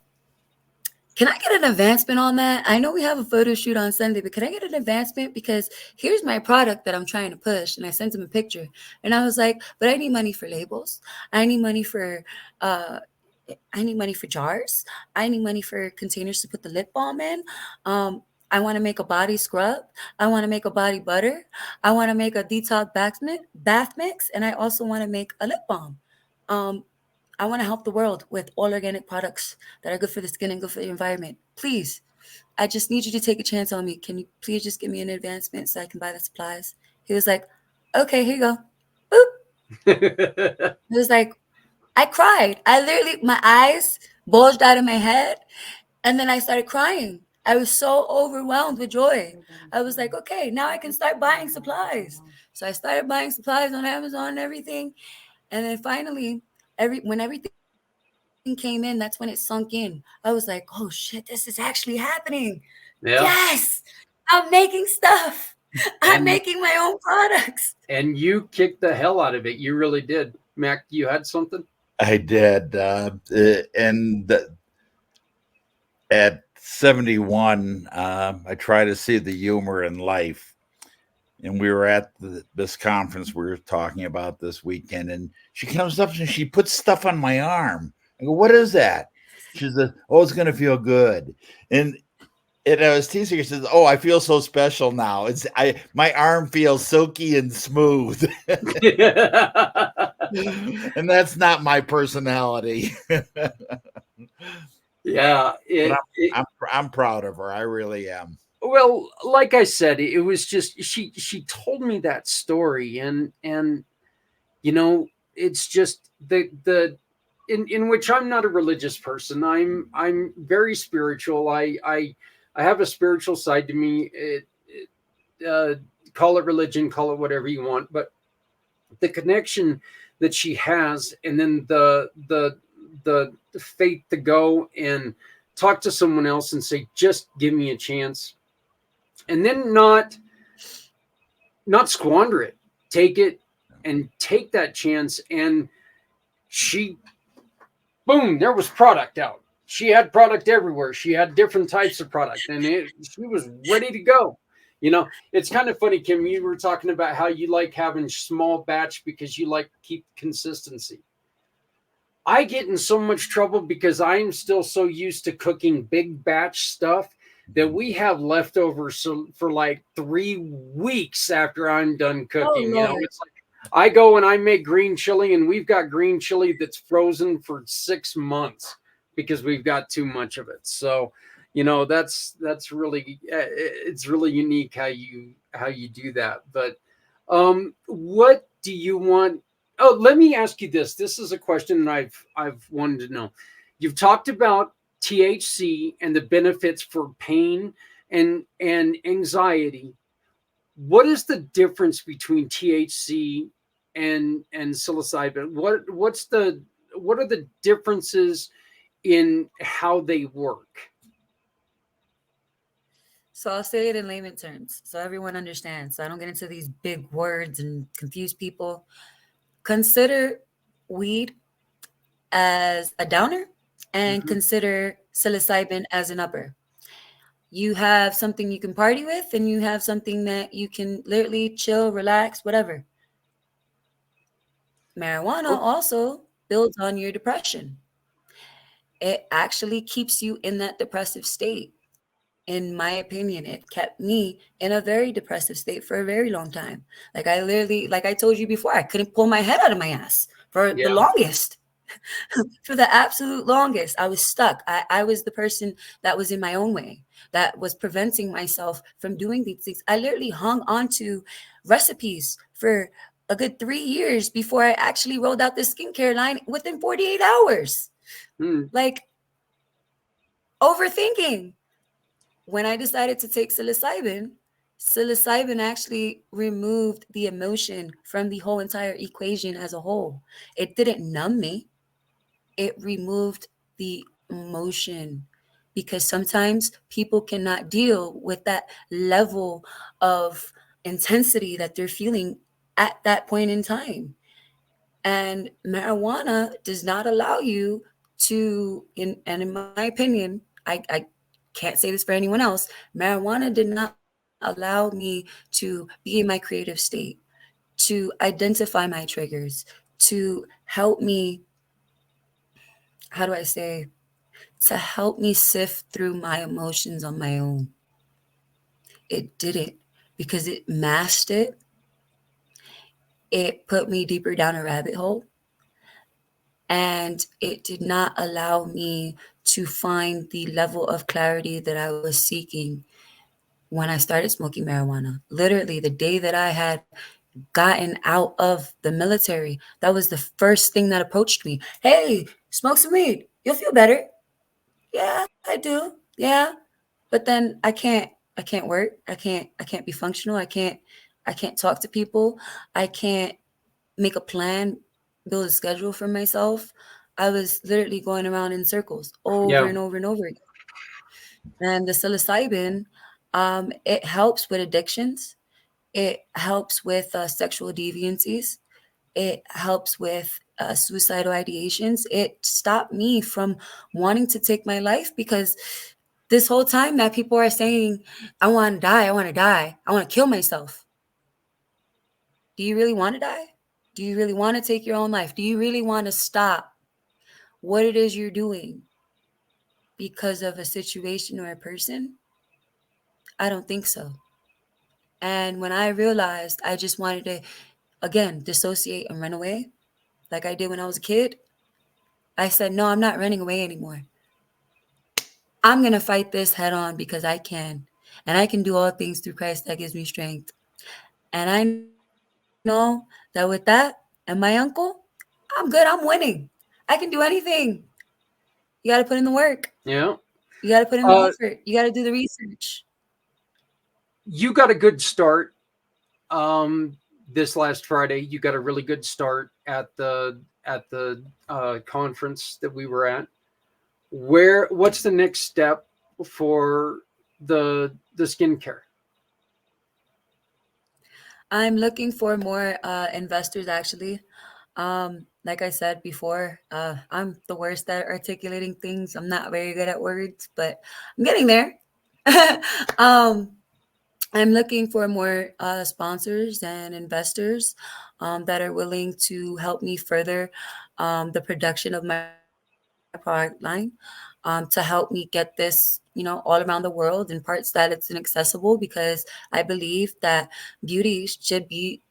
can I get an advancement on that? I know we have a photo shoot on Sunday, but can I get an advancement? Because here's my product that I'm trying to push. And I sent him a picture. And I was like, but I need money for labels. I need money for uh I need money for jars. I need money for containers to put the lip balm in. I want to make a body scrub. I want to make a body butter. I want to make a detox bath mix. And I also want to make a lip balm. Um, I want to help the world with all organic products that are good for the skin and good for the environment. Please, I just need you to take a chance on me. Can you please just give me an advancement so I can buy the supplies? He was like, okay, here you go. Boop. He was like, I cried. I literally, my eyes bulged out of my head. And then I started crying. I was so overwhelmed with joy. I was like, okay, now I can start buying supplies. So I started buying supplies on Amazon and everything. And then finally, when everything came in, that's when it sunk in. I was like, oh shit, this is actually happening. Yes, Yeah. I'm making stuff. I'm making And my own products. and you kicked the hell out of it. You really did. Mac, you had something? I did. At 71, I try to see the humor in life. And we were at this conference we were talking about this weekend, and she comes up and she puts stuff on my arm. I go, "What is that?" She says, "Oh, it's going to feel good." And I was teasing her. She says, "Oh, I feel so special now. My arm feels silky and smooth." And that's not my personality. Yeah, But it I'm proud of her. I really am. well, like I said, it was just she told me that story, and you know, it's just the in which I'm not a religious person. I'm very spiritual. I have a spiritual side to me. Call it religion, call it whatever you want, but the connection that she has, and then the faith to go and talk to someone else and say, just give me a chance, and then not squander it, take it and take that chance. And she, boom, there was product out. She had product everywhere. She had different types of product, and she was ready to go. It's kind of funny, Kim. You were talking about how you like having small batch because you like to keep consistency. I get in so much trouble because I'm still so used to cooking big batch stuff that we have leftovers for like 3 weeks after I'm done Oh cooking. Lord. It's like I go and I make green chili, and we've got green chili that's frozen for 6 months because we've got too much of it. So, that's really it's really unique how you do that. But what do you want? Oh, let me ask you this. This is a question that I've wanted to know. You've talked about THC and the benefits for pain and anxiety. What is the difference between THC and psilocybin? What are the differences in how they work? So I'll say it in layman terms so everyone understands. So I don't get into these big words and confuse people. Consider weed as a downer and Mhm. consider psilocybin as an upper. You have something you can party with, and you have something that you can literally chill, relax, whatever. Marijuana Oh, also builds on your depression. It actually keeps you in that depressive state. In my opinion, it kept me in a very depressive state for a very long time. Like I literally, like I told you before, I couldn't pull my head out of my ass for the yeah. longest. For the absolute longest, I was stuck. I was the person that was in my own way, that was preventing myself from doing these things. I literally hung on to recipes for a good 3 years before I actually rolled out this skincare line within 48 hours. Hmm. Like overthinking. When I decided to take psilocybin actually removed the emotion from the whole entire equation as a whole. It didn't numb me, it removed the emotion, because sometimes people cannot deal with that level of intensity that they're feeling at that point in time. And marijuana does not allow you to, in my opinion, I can't say this for anyone else, marijuana did not allow me to be in my creative state, to identify my triggers, to help me, how do I say, to help me sift through my emotions on my own. It didn't, because it masked it. It put me deeper down a rabbit hole, and it did not allow me to find the level of clarity that I was seeking when I started smoking marijuana. Literally, the day that I had gotten out of the military, that was the first thing that approached me. Hey, smoke some weed. You'll feel better. Yeah, I do. Yeah. But then I can't work. I can't be functional. I can't talk to people. I can't make a plan, build a schedule for myself. I was literally going around in circles over Yeah. and over and over again. And the psilocybin, it helps with addictions. It helps with sexual deviancies. It helps with suicidal ideations. It stopped me from wanting to take my life, because this whole time that people are saying, I want to die, I want to die, I want to kill myself. Do you really want to die? Do you really want to take your own life? Do you really want to stop what it is you're doing because of a situation or a person? I don't think so. And when I realized I just wanted to, again, dissociate and run away, like I did when I was a kid, I said, no, I'm not running away anymore. I'm going to fight this head on because I can. And I can do all things through Christ that gives me strength. And I know that with that and my uncle, I'm good. I'm winning. I can do anything. You got to put in the work. Yeah. You got to put in the Uh, effort. You got to do the research. you got a good start um, this last Friday. You got a really good start at the conference that we were at. What's the next step for the skincare? I'm looking for more investors actually. Like I said before, I'm the worst at articulating things. I'm not very good at words, but I'm getting there. um, I'm looking for more sponsors and investors that are willing to help me further the production of my product line, to help me get this, all around the world in parts that it's inaccessible, because I believe that beauty should be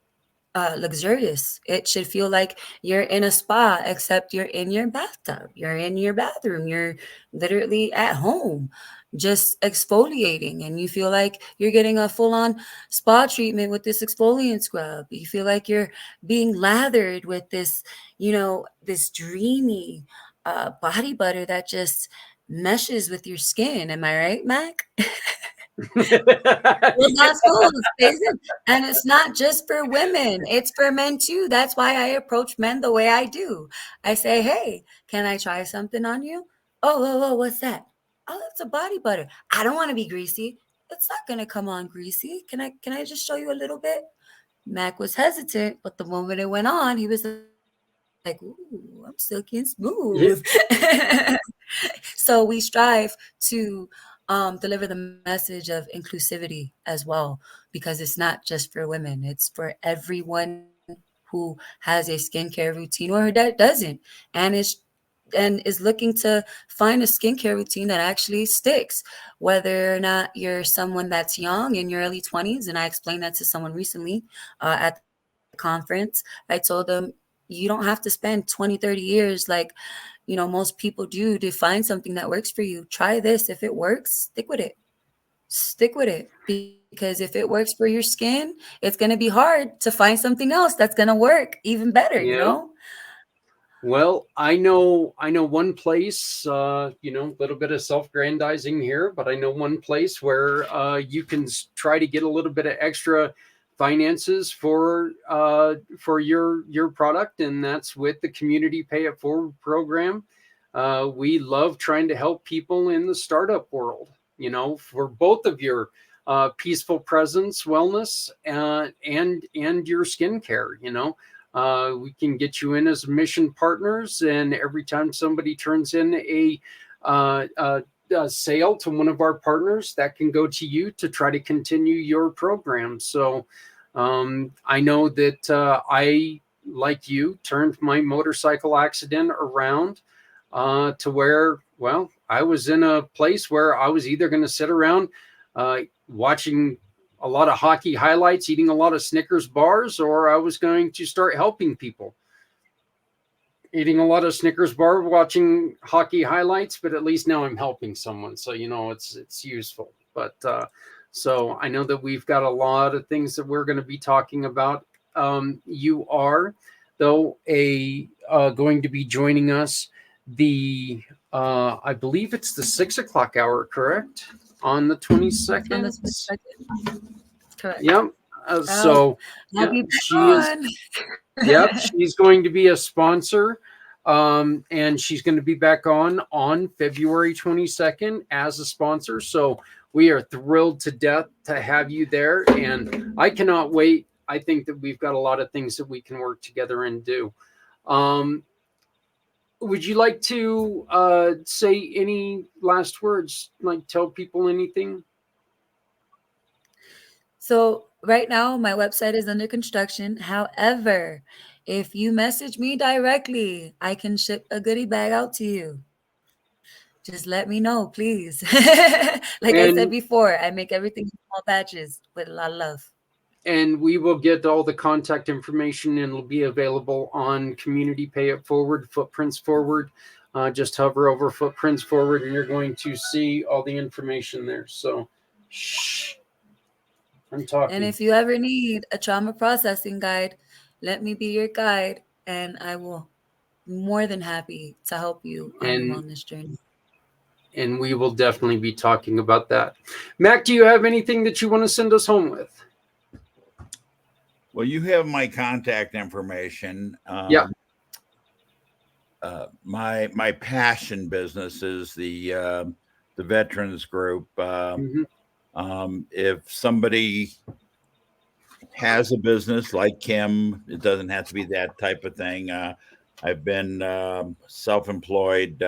luxurious. It should feel like you're in a spa, except you're in your bathtub, you're in your bathroom, you're literally at home, just exfoliating, and you feel like you're getting a full on spa treatment with this exfoliant scrub. You feel like you're being lathered with this, this dreamy body butter that just meshes with your skin. Am I right, Mac? Well, that's cool. Stays in. And it's not just for women, it's for men too. That's why I approach men the way I do. I say, hey, can I try something on you? Oh, what's that? Oh, that's a body butter. I don't want to be greasy. It's not gonna come on greasy. Can I just show you a little bit? Mac was hesitant, but the moment it went on, he was like, ooh, I'm silky and smooth. Yeah. So we strive to deliver the message of inclusivity as well, because it's not just for women, it's for everyone who has a skincare routine or that doesn't, and is looking to find a skincare routine that actually sticks, whether or not you're someone that's young in your early 20s. And I explained that to someone recently at the conference. I told them, you don't have to spend 20, 30 years like most people do to find something that works for you. Try this. If it works, stick with it, because if it works for your skin, it's going to be hard to find something else that's going to work even better. Yeah. Well, I know one place, a little bit of self-grandizing here, but I know one place where you can try to get a little bit of extra finances for your product, and that's with the Community Pay It Forward program. We love trying to help people in the startup world, for both of your peaceful presence, wellness, and your skincare. We can get you in as mission partners, and every time somebody turns in uh, uh, a sale to one of our partners, that can go to you to try to continue your program. So I know that I, like you, turned my motorcycle accident around to where, well, I was in a place where I was either going to sit around watching a lot of hockey highlights, eating a lot of Snickers bars, or I was going to start helping people. Eating a lot of Snickers bar, watching hockey highlights, but at least now I'm helping someone, so it's useful. But so I know that we've got a lot of things that we're going to be talking about. You are, though, a going to be joining us the I believe it's the 6 o'clock hour, correct? On the On the 22nd. 22nd. Correct. Yep. I'll So I'll yeah, be back she is. on. Yep, she's going to be a sponsor, and she's going to be back on February 22nd as a sponsor. So we are thrilled to death to have you there, and I cannot wait. I think that we've got a lot of things that we can work together and do. Um, would you like to say any last words? Like tell people anything? So right now my website is under construction. However, if you message me directly, I can ship a goodie bag out to you. Just let me know, please. Like I said And before, I make everything in small batches with a lot of love. we will get all the contact information, and it'll be available on Community Pay It Forward, Footprints Forward. Just hover over Footprints Forward, and you're going to see all the information there. So, shh, I'm talking. And if you ever need a trauma processing guide, let me be your guide, and I will be more than happy to help you on your wellness journey. And we will definitely be talking about that. Mac, do you have anything that you want to send us home with? Well, you have my contact information. Yeah. My passion business is the veterans group. If somebody has a business like Kiim, it doesn't have to be that type of thing. I've been self-employed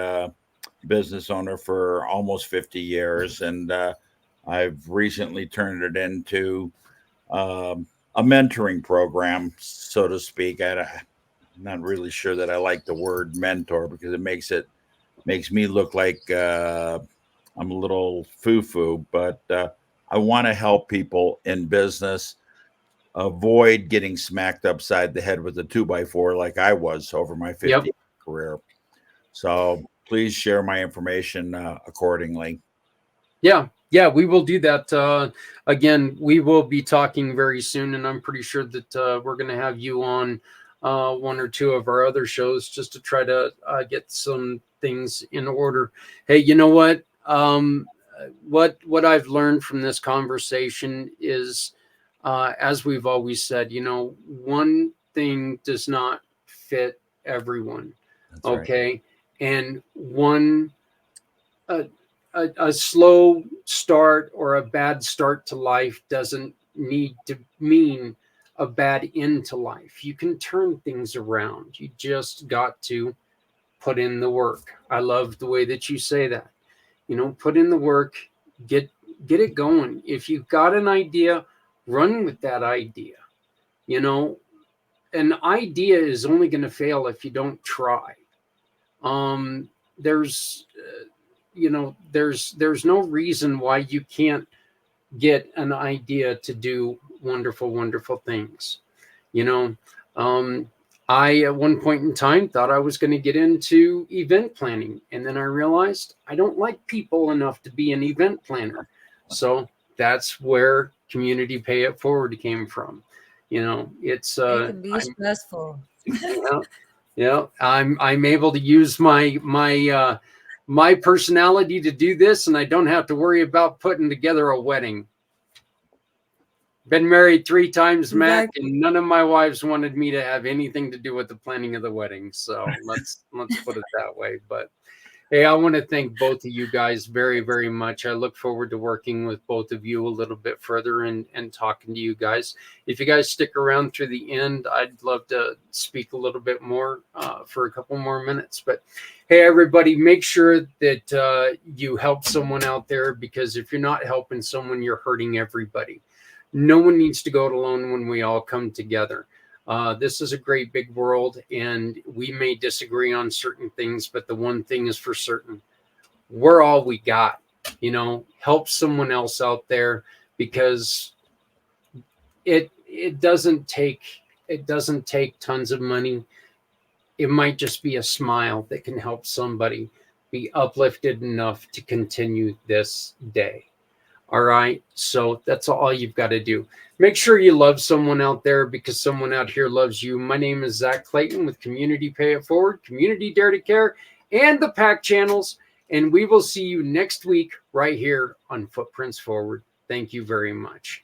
business owner for almost 50 years, and I've recently turned it into a mentoring program, so to speak. I'm not really sure that I like the word mentor because it makes me look like I'm a little foo-foo, but I want to help people in business avoid getting smacked upside the head with a 2x4 like I was over my 50 career. So please share my information accordingly. Yeah, we will do that. Again, we will be talking very soon, and I'm pretty sure that we're going to have you on one or two of our other shows just to try to get some things in order. Hey, you know what? What I've learned from this conversation is, as we've always said, one thing does not fit everyone. That's okay, right. And a slow start or a bad start to life doesn't need to mean a bad end to life. You can turn things around. You just got to put in the work. I love the way that you say that. Put in the work, get it going. If you've got an idea, run with that idea. An idea is only going to fail if you don't try. There's there's no reason why you can't get an idea to do wonderful things. I at one point in time thought I was going to get into event planning, and then I realized I don't like people enough to be an event planner. So that's where Community Pay It Forward came from. It's It can be stressful. I'm able to use my personality to do this, and I don't have to worry about putting together a wedding. Been married 3 times, Mac, and none of my wives wanted me to have anything to do with the planning of the wedding. So let's put it that way. But hey, I want to thank both of you guys very, very much. I look forward to working with both of you a little bit further and talking to you guys. If you guys stick around through the end, I'd love to speak a little bit more for a couple more minutes. But hey, everybody, make sure that you help someone out there, because if you're not helping someone, you're hurting everybody. No one needs to go it alone when we all come together. This is a great big world, and we may disagree on certain things, but the one thing is for certain: we're all we got. Help someone else out there, because it doesn't take tons of money. It might just be a smile that can help somebody be uplifted enough to continue this day. All right. So that's all you've got to do. Make sure you love someone out there, because someone out here loves you. My name is Zach Clayton with Community Pay It Forward, Community Dare to Care, and the PAC channels. And we will see you next week right here on Footprints Forward. Thank you very much.